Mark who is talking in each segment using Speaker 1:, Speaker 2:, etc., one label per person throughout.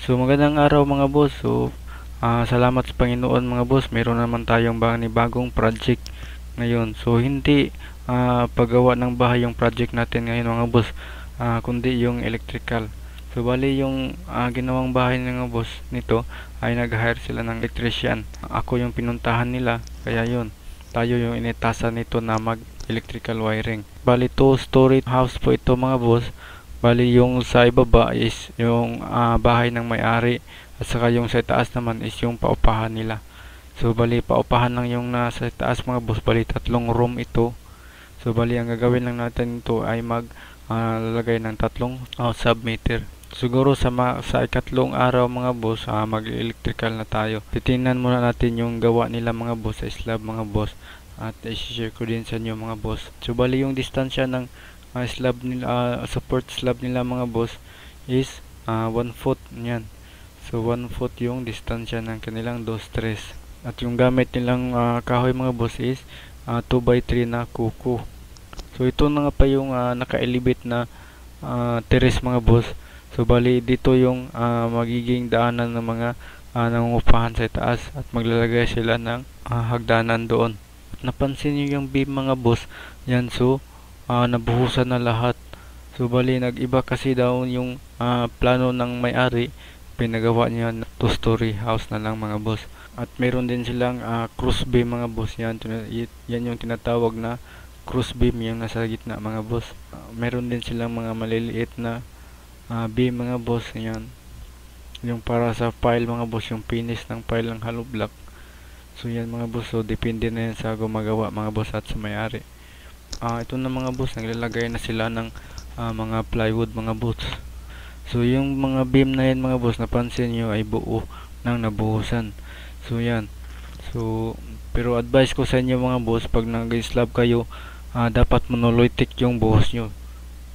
Speaker 1: So magandang araw mga boss. Salamat sa Panginoon mga boss. Meron naman tayong bagong project ngayon. So hindi paggawa ng bahay yung project natin ngayon mga boss, kundi yung electrical. So bali yung ginawang bahay ng mga boss nito ay nag-hire sila ng electrician. Ako yung pinuntahan nila, kaya yun. Tayo yung initasan nito na mag electrical wiring. Bali 2-story house po ito mga boss. Bali yung sa ibaba is yung bahay ng may-ari, at saka yung sa taas naman is yung paupahan nila. So bali paupahan lang yung nasa taas mga boss. Bali 3 room ito. So bali ang gagawin lang natin ito ay lalagay ng 3 submeter. Siguro sa ikatlong araw mga boss, mag-electrical na tayo. Titingnan muna natin yung gawa nila mga boss sa slab mga boss, at i-share ko din sa inyo mga boss. So bali yung distansya ng slab nila, support slab nila mga boss is 1 foot. Yan. So 1 foot yung distansya ng kanilang 2-3. At yung gamit nilang kahoy mga boss is 2x3 na kuko. So ito na nga pa yung naka-elevate na terrace mga boss. So bali dito yung magiging daanan ng mga nangungupahan sa taas, at maglalagay sila ng hagdanan doon. At napansin niyo yung beam mga boss, yan. So nabuhusan na lahat. So bali nag-iba kasi daw yung plano ng may-ari, pinagawa niya 2-story house na lang mga boss. At meron din silang cross beam mga boss. Yan yung tinatawag na cross beam, yung nasa gitna mga boss. Meron din silang mga maliliit na beam mga boss. Yan yung para sa pile mga boss, yung finish ng pile ng hollow block. So yan mga boss. So depende na yan sa gumagawa mga boss at sa may-ari. Ito na mga boss, naglalagay na sila ng mga plywood mga boss. So yung mga beam na yan mga boss, napansin nyo ay buo nang nabuhusan. So yan. So pero advice ko sa inyo mga boss, pag nag-slab kayo, dapat monolithic yung buhos nyo.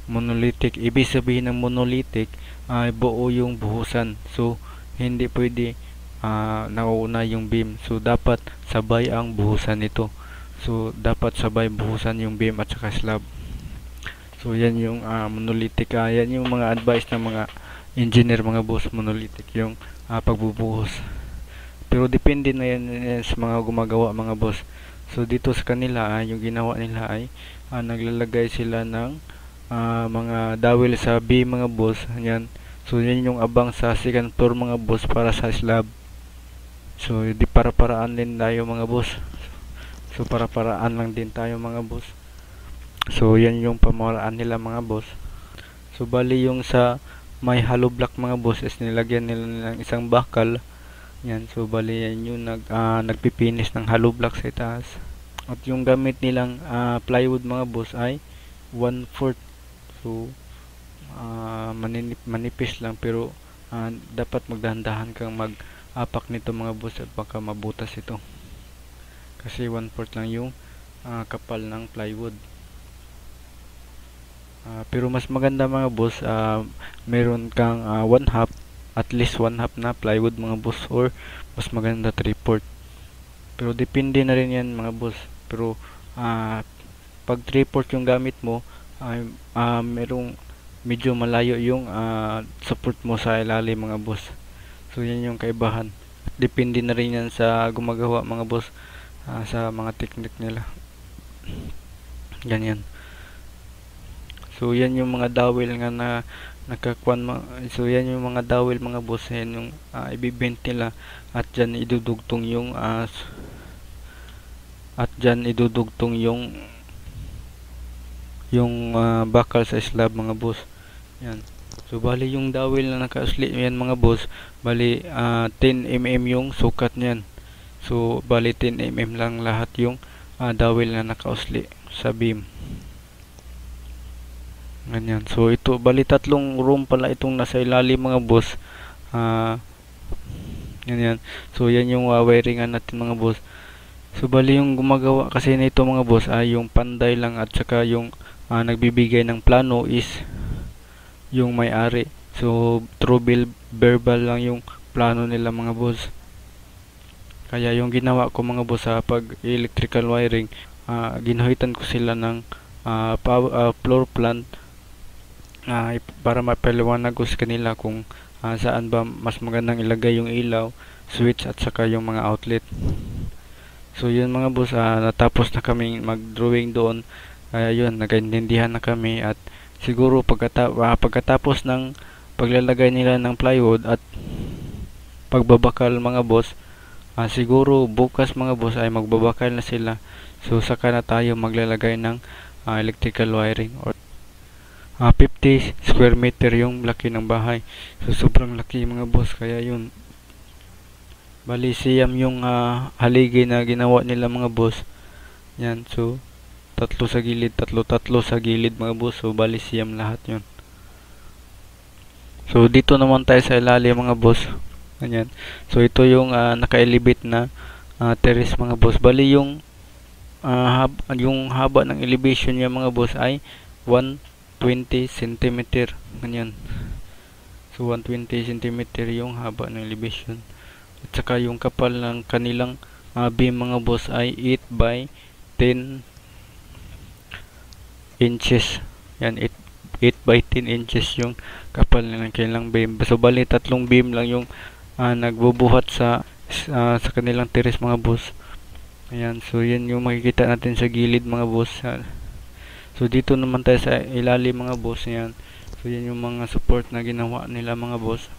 Speaker 1: Monolithic, ibig sabihin ng monolithic ay buo yung buhusan. So hindi pwede nauna yung beam. So dapat sabay ang buhusan nito. So dapat sabay buhusan yung beam at saka slab. So yan yung monolithic. Yan yung mga advice ng mga engineer mga boss, monolithic yung pagbubuhos. Pero depende na yan sa mga gumagawa mga boss. So dito sa kanila yung ginawa nila ay naglalagay sila ng mga dowel sa beam mga boss. Yan. So yan yung abang sa second floor mga boss para sa slab. So di para-paraan din tayo mga boss. So para-paraan lang din tayo mga boss. So yan yung pamaraan nila mga boss. So bali yung sa may hollow block mga boss is nilagyan nila ng isang bakal. Yan. So bali yan yung nagpipinis ng hollow block sa itaas. At yung gamit nilang plywood mga boss ay 1/4. So manipis lang, pero dapat magdahan-dahan kang mag-apak nito mga boss, at baka mabutas ito. Kasi 1/4 lang yung kapal ng plywood. Pero mas maganda mga boss, meron kang 1/2, at least 1/2 na plywood mga boss, or mas maganda 3/4. Pero depende na rin yan mga boss. Pero pag 3/4 yung gamit mo, merong medyo malayo yung support mo sa ilalim mga boss. So yan yung kaibahan. Depende na rin yan sa gumagawa mga boss, sa mga technique nila. Ganyan. So yan yung mga dowel nga na nakakuan. So yan yung mga dowel mga boss. Yan yung ibibent nila, at dyan idudugtong yung bakal sa slab mga boss. Yan. So bali yung dowel na nakausli yan mga boss, bali 10 mm yung sukat niyan. So bali 10 mm lang lahat yung dowel na nakausli sa beam. Ganyan. So ito bali 3 room pala itong nasa ilalim mga boss. Ganyan. So yan yung wiringan natin mga boss. So bali yung gumagawa kasi nito mga boss ay yung panday lang, at saka yung nagbibigay ng plano is yung may-ari. So true verbal lang yung plano nila mga boss. Kaya yung ginawa ko mga boss sa pag electrical wiring, ginuhitan ko sila ng floor plan para mapaliwanag ko sa kanila kung saan ba mas magandang ilagay yung ilaw, switch at saka yung mga outlet. So yun mga boss, natapos na kami mag-drawing doon. Kaya yun, nagkaintindihan na kami at siguro pagkatapos ng paglalagay nila ng plywood at pagbabakal mga boss, siguro bukas mga boss ay magbabakal na sila. So saka na tayo maglalagay ng electrical wiring or 50 square meter yung laki ng bahay. So sobrang laki mga boss, kaya yun. Bali siyam yung haligi na ginawa nila mga boss. Yan, so tatlo sa gilid, tatlo sa gilid mga boss. So bali siyam lahat yun. So dito naman tayo sa ilalim mga boss. Ganyan. So ito yung naka-elevate na terrace mga boss. Bali yung haba ng elevation niya mga boss ay 120 cm. Ganyan. So 120 cm yung haba ng elevation. At saka yung kapal ng kanilang beam mga boss ay 8 by 10 inches. Yan, 8 by 10 inches yung kapal ng kanilang beam. So bali tatlong beam lang yung nagbubuhat sa kanilang terrace mga boss. Ayan, so yan yung makikita natin sa gilid mga boss. So dito naman tayo sa ilalim mga boss. Yan. So yan yung mga support na ginawa nila mga boss.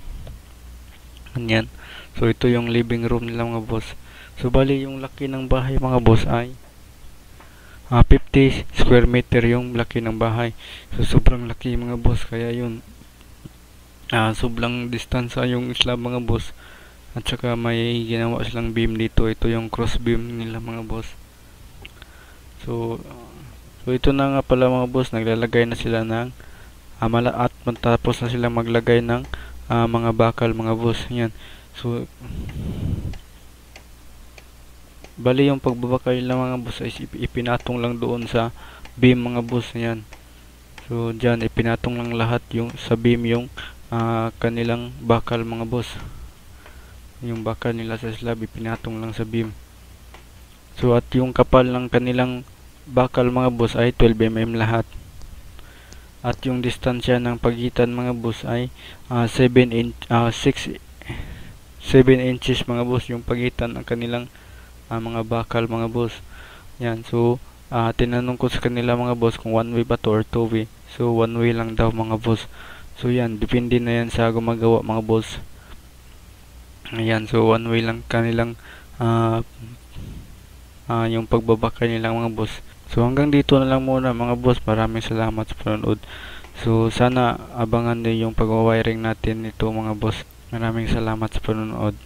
Speaker 1: Ganyan. So ito yung living room nila mga boss. So bali yung laki ng bahay mga boss ay 50 square meter yung laki ng bahay. So sobrang laki mga boss, kaya yun sobrang distansya yung slab mga boss. At saka may ginawa silang beam dito. Ito yung cross beam nila mga boss. So ito na nga pala mga boss, naglalagay na sila ng at matapos na sila maglagay ng mga bakal mga boss. Yan. So bali yung pagbabakal ng mga boss ay ipinatong lang doon sa beam mga boss. Yan. So dyan ipinatong lang lahat yung sa beam yung kanilang bakal mga boss. Yung bakal nila sa slab ipinatong lang sa beam. So at yung kapal ng kanilang bakal mga boss ay 12 mm lahat. At yung distansya ng pagitan mga boss ay 7 inches mga boss yung pagitan ng kanilang mga bakal mga boss. Yan. So tinanong ko sa kanila mga boss kung one way ba to or two way. So one way lang daw mga boss. So yan, depende na yan sa gumagawa mga boss. Ayan, so one way lang kanilang yung pagbabakal nila mga boss. So hanggang dito na lang muna mga boss. Maraming salamat sa panonood. So sana abangan din yung pag-wiring natin nito mga boss. Maraming salamat sa panonood.